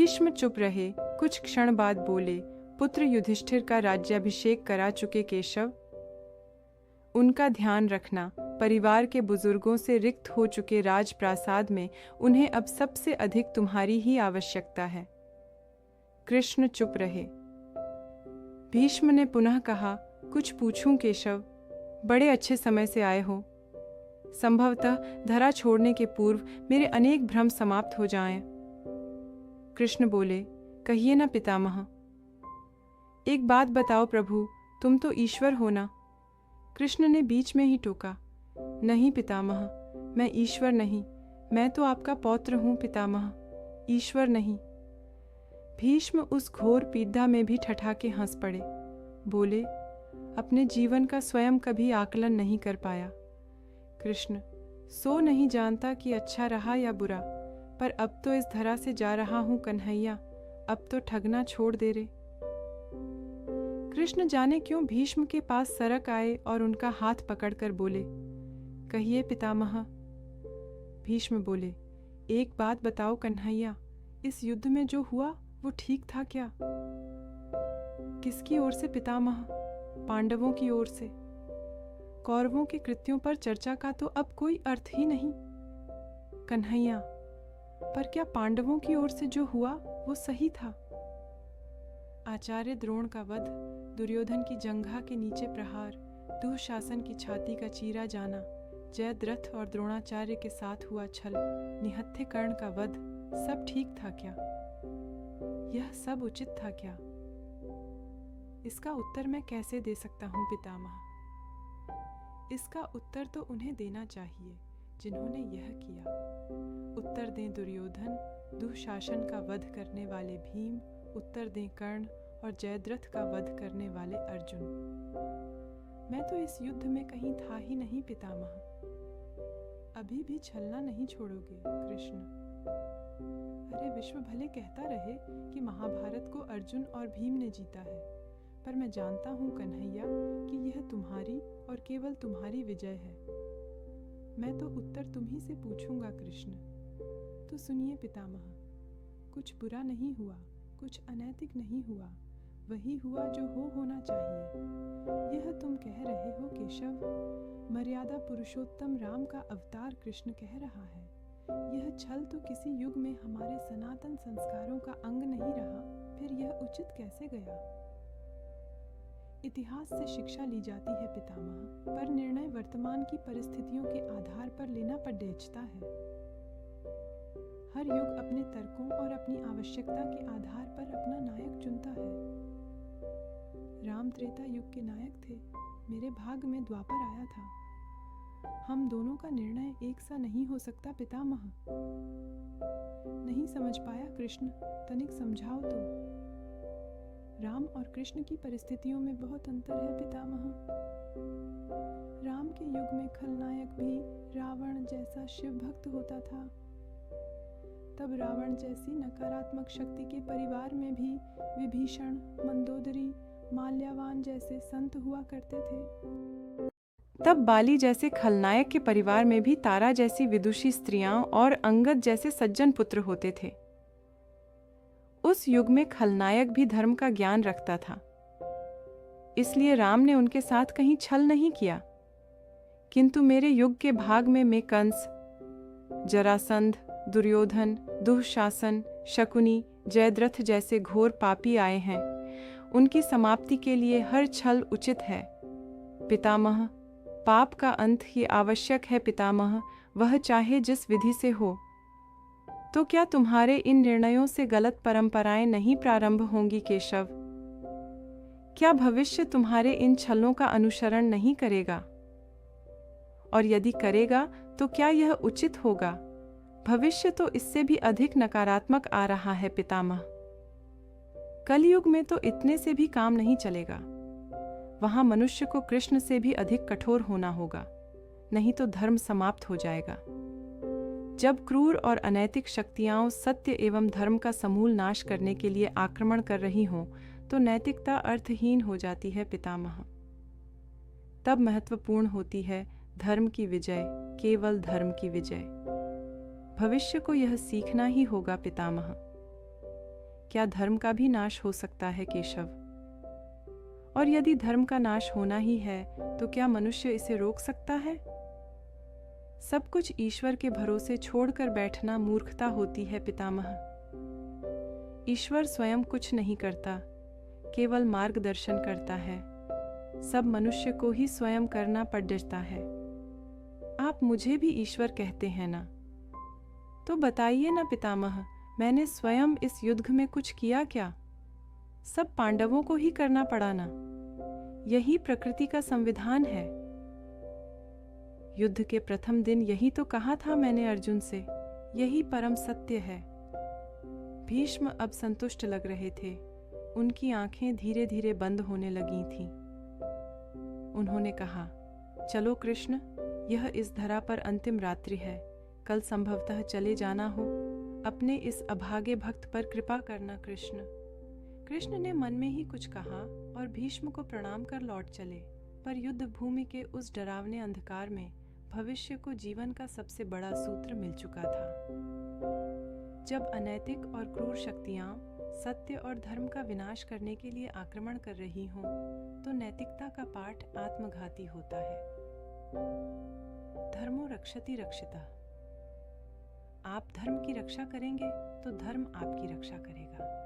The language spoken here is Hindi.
भीष्म चुप रहे। कुछ क्षण बाद बोले, पुत्र युधिष्ठिर का राज्याभिषेक करा चुके केशव, उनका ध्यान रखना। परिवार के बुजुर्गों से रिक्त हो चुके राजप्रासाद में उन्हें अब सबसे अधिक तुम्हारी ही आवश्यकता है। कृष्ण चुप रहे। भीष्म ने पुनः कहा, कुछ पूछूं केशव? बड़े अच्छे समय से आए हो। संभवतः धरा छोड़ने के पूर्व मेरे अनेक भ्रम समाप्त हो जाएं। कृष्ण बोले, कहिए ना पितामह। एक बात बताओ प्रभु, तुम तो ईश्वर हो ना? कृष्ण ने बीच में ही टोका, नहीं पितामह, मैं ईश्वर नहीं, मैं तो आपका पौत्र हूं पितामह, ईश्वर नहीं। भीष्म उस घोर पीड़ा में भी ठठाके हंस पड़े। बोले, अपने जीवन का स्वयं कभी आकलन नहीं कर पाया। कृष्ण, सो नहीं जानता कि अच्छा रहा या बुरा, पर अब तो इस धरा से जा रहा हूं कन्हैया, अब तो ठगना छोड़ दे रे। कृष्ण जाने क्यों भीष्म के पास सरक आए और उनका हाथ पकड़कर बोले, कहिए पितामह। भीष्म बोले, एक बात बताओ कन्हैया, इस युद्ध में जो हुआ वो ठीक था क्या? किसकी ओर से पितामह? पांडवों की ओर से। कौरवों के कृत्यों पर चर्चा का तो अब कोई अर्थ ही नहीं। कन्हैया, पर क्या पांडवों की ओर से जो हुआ वो सही था? आचार्य द्रोण का वध, दुर्योधन की जंघा के नीचे प्रहार, दुःशासन की छाती का चीरा जाना, जयद्रथ और द्रोणाचार्य के साथ हुआ छल, निहत्थे कर्ण का वध, सब ठीक था क्या? यह सब उचित था क्या? इसका उत्तर मैं कैसे दे सकता हूँ पितामह? इसका उत्तर तो उन्हें देना चाहिए जिन्होंने यह किया। उत्तर दें दुर्योधन, दुःशासन का वध करने वाले भीम, उत्तर दें कर्ण और जयद्रथ का वध करने वाले अर्जुन। मैं तो इस युद्ध में कहीं था ही नहीं पितामह। अभी भी छलना नहीं छोड़ोगे कृष्ण? अरे विश्व भले कहता रहे कि महाभारत को अर्जुन और भीम ने जीता है, पर मैं जानता हूँ कन्हैया कि यह तुम्हारी और केवल तुम्हारी विजय है। मैं तो उत्तर तुम्ही से पूछूंगा कृष्ण। तो सुनिए पितामह, कुछ बुरा नहीं हुआ, कुछ अनैतिक नहीं हुआ, वही हुआ जो होना चाहिए। यह तुम कह रहे हो केशव, मर्यादा पुरुषोत्तम राम का अवतार कृष्ण कह रहा है। यह छल तो किसी युग में हमारे सनातन संस्कारों का अंग नहीं रहा, फिर यह उचित कैसे गया? इतिहास से शिक्षा ली जाती है पितामह, पर निर्णय वर्तमान की परिस्थितियों के आधार पर लेना पड़ेगा है। हर युग अपने तर्कों और अपनी आवश्यकता के आधार पर अपना नायक चुनता है। राम त्रेता युग के नायक थे, मेरे भाग में द्वापर आया था। हम दोनों का निर्णय एक सा नहीं हो सकता पितामह। नहीं समझ पाया कृष्ण, तनिक समझाओ तो। राम और कृष्ण की परिस्थितियों में बहुत अंतर है पितामह। राम के युग में खलनायक भी रावण जैसा शिव भक्त होता था। तब रावण जैसी नकारात्मक शक्ति के परिवार में भी विभीषण, मंदोदरी, माल्यावान जैसे संत हुआ करते थे। तब बाली जैसे खलनायक के परिवार में भी तारा जैसी विदुषी स्त्रियां और अंगद जैसे सज्जन पुत्र होते थे। उस युग में खलनायक भी धर्म का ज्ञान रखता था, इसलिए राम ने उनके साथ कहीं छल नहीं किया। किंतु मेरे युग के भाग में कंस, जरासंध, दुर्योधन, दुःशासन, शकुनी, जयद्रथ जैसे घोर पापी आए हैं। उनकी समाप्ति के लिए हर छल उचित है पितामह। पाप का अंत ही आवश्यक है पितामह, वह चाहे जिस विधि से हो। तो क्या तुम्हारे इन निर्णयों से गलत परंपराएं नहीं प्रारंभ होंगी केशव? क्या भविष्य तुम्हारे इन छलों का अनुसरण नहीं करेगा? और यदि करेगा तो क्या यह उचित होगा? भविष्य तो इससे भी अधिक नकारात्मक आ रहा है पितामह। कलयुग में तो इतने से भी काम नहीं चलेगा। वहां मनुष्य को कृष्ण से भी अधिक कठोर होना होगा, नहीं तो धर्म समाप्त हो जाएगा। जब क्रूर और अनैतिक शक्तियां सत्य एवं धर्म का समूल नाश करने के लिए आक्रमण कर रही हों, तो नैतिकता अर्थहीन हो जाती है पितामह। तब महत्वपूर्ण होती है धर्म की विजय, केवल धर्म की विजय। भविष्य को यह सीखना ही होगा पितामह। क्या धर्म का भी नाश हो सकता है केशव? और यदि धर्म का नाश होना ही है तो क्या मनुष्य इसे रोक सकता है? सब कुछ ईश्वर के भरोसे छोड़कर बैठना मूर्खता होती है पितामह। ईश्वर स्वयं कुछ नहीं करता, केवल मार्गदर्शन करता है। सब मनुष्य को ही स्वयं करना पड़ता है। आप मुझे भी ईश्वर कहते हैं ना? तो बताइए ना पितामह, मैंने स्वयं इस युद्ध में कुछ किया क्या? सब पांडवों को ही करना पड़ा ना। यही प्रकृति का संविधान है। युद्ध के प्रथम दिन यही तो कहा था मैंने अर्जुन से, यही परम सत्य है। भीष्म अब संतुष्ट लग रहे थे। उनकी आंखें धीरे धीरे बंद होने लगी थीं। उन्होंने कहा, चलो कृष्ण, यह इस धरा पर अंतिम रात्रि है। कल संभवतः चले जाना हो। अपने इस अभागे भक्त पर कृपा करना कृष्ण। कृष्ण ने मन में ही कुछ कहा और भीष्म को प्रणाम कर लौट चले। पर युद्ध भूमि के उस डरावने अंधकार में भविष्य को जीवन का सबसे बड़ा सूत्र मिल चुका था। जब अनैतिक और क्रूर शक्तियां सत्य और धर्म का विनाश करने के लिए आक्रमण कर रही हों, तो नैतिकता का पाठ आत्मघाती होता है। धर्मो रक्षति रक्षितः। आप धर्म की रक्षा करेंगे तो धर्म आपकी रक्षा करेगा।